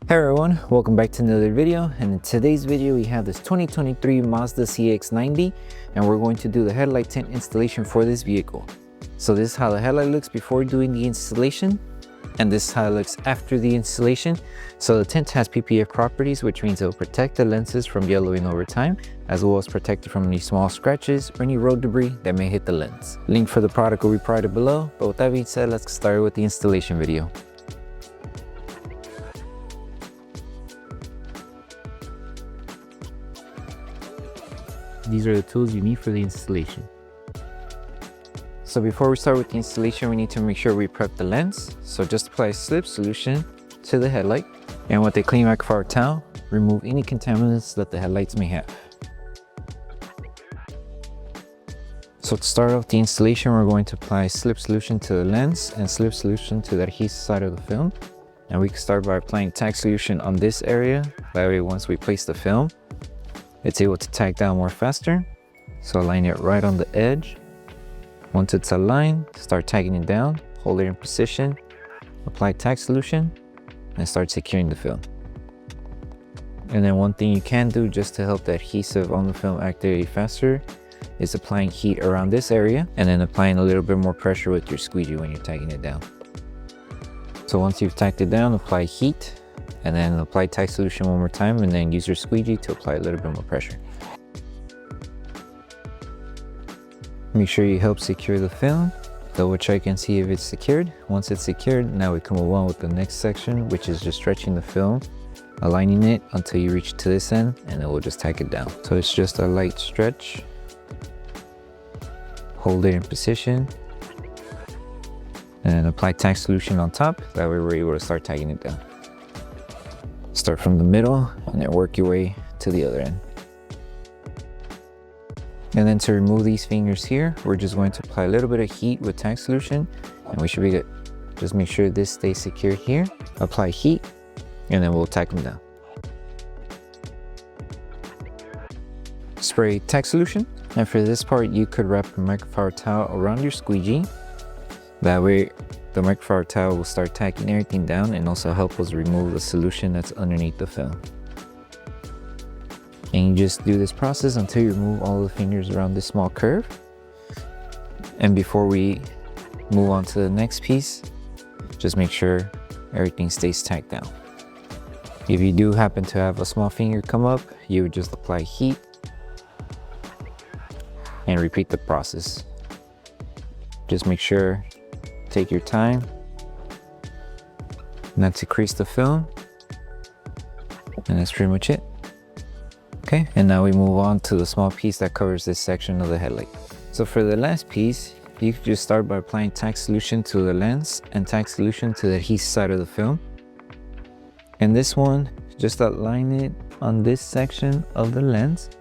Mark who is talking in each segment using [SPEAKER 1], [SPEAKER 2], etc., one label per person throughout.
[SPEAKER 1] Hey everyone, welcome back to another video, and in today's video we have this 2023 Mazda CX-90 and we're going to do the headlight tint installation for this vehicle. So this is how the headlight looks before doing the installation, and this is how it looks after the installation. So the tint has PPF properties, which means it will protect the lenses from yellowing over time, as well as protect it from any small scratches or any road debris that may hit the lens. Link for the product will be provided below, but with that being said, let's get started with the installation video. These are the tools you need for the installation. So before we start with the installation, we need to make sure we prep the lens. So just apply slip solution to the headlight, and with a clean microfiber towel, remove any contaminants that the headlights may have. So to start off the installation, we're going to apply slip solution to the lens and slip solution to the adhesive side of the film. And we can start by applying tack solution on this area. That way, once we place the film, it's able to tack down more faster. So align it right on the edge. Once it's aligned, start tagging it down, hold it in position, apply tack solution, and start securing the film. And then one thing you can do just to help the adhesive on the film activate faster is applying heat around this area and then applying a little bit more pressure with your squeegee when you're tagging it down. So once you've tacked it down, apply heat, and then apply tack solution one more time, and then use your squeegee to apply a little bit more pressure. Make sure you help secure the film, double check and see if it's secured. Once it's secured, now we can move on with the next section, which is just stretching the film, aligning it until you reach to this end, and then we'll just tack it down. So it's just a light stretch. Hold it in position, and then apply tack solution on top. That way we're able to start tagging it down. Start from the middle and then work your way to the other end. And then to remove these fingers here, we're just going to apply a little bit of heat with tack solution and we should be good. Just make sure this stays secure here. Apply heat and then we'll tack them down. Spray tack solution, and for this part you could wrap a microfiber towel around your squeegee. That way the microfiber towel will start tacking everything down and also help us remove the solution that's underneath the film. And you just do this process until you remove all the fingers around this small curve. And before we move on to the next piece, just make sure everything stays tacked down. If you do happen to have a small finger come up, you would just apply heat and repeat the process. Just make sure, take your time not to crease the film, and that's pretty much it. Okay, and now we move on to the small piece that covers this section of the headlight. So for the last piece, you can just start by applying tack solution to the lens and tack solution to the adhesive side of the film. And this one, just align it on this section of the lens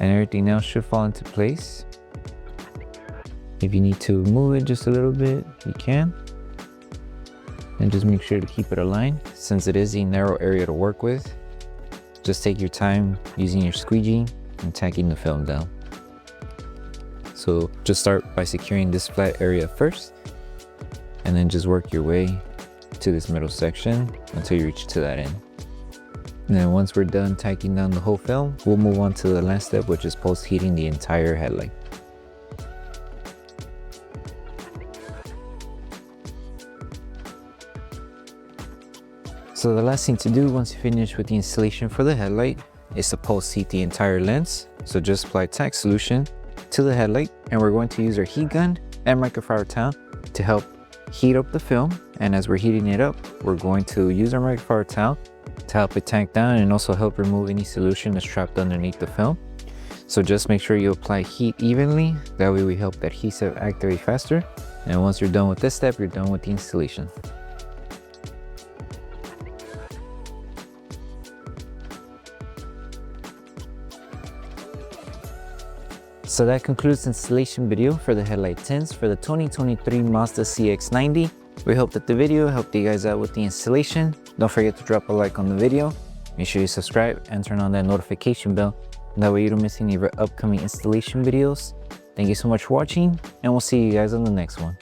[SPEAKER 1] and everything else should fall into place. If you need to move it just a little bit, you can. And just make sure to keep it aligned since it is a narrow area to work with. Just take your time using your squeegee and tacking the film down. So just start by securing this flat area first, and then just work your way to this middle section until you reach to that end. And then once we're done tacking down the whole film, we'll move on to the last step, which is post-heating the entire headlight. So the last thing to do once you finish with the installation for the headlight is to post-heat the entire lens. So just apply tack solution to the headlight, and we're going to use our heat gun and microfiber towel to help heat up the film. And as we're heating it up, we're going to use our microfiber towel to help it tack down and also help remove any solution that's trapped underneath the film. So just make sure you apply heat evenly. That way we help the adhesive activate faster. And once you're done with this step, you're done with the installation. So that concludes the installation video for the headlight tints for the 2023 Mazda CX-90. We hope that the video helped you guys out with the installation. Don't forget to drop a like on the video. Make sure you subscribe and turn on that notification bell. That way you don't miss any of our upcoming installation videos. Thank you so much for watching, and we'll see you guys on the next one.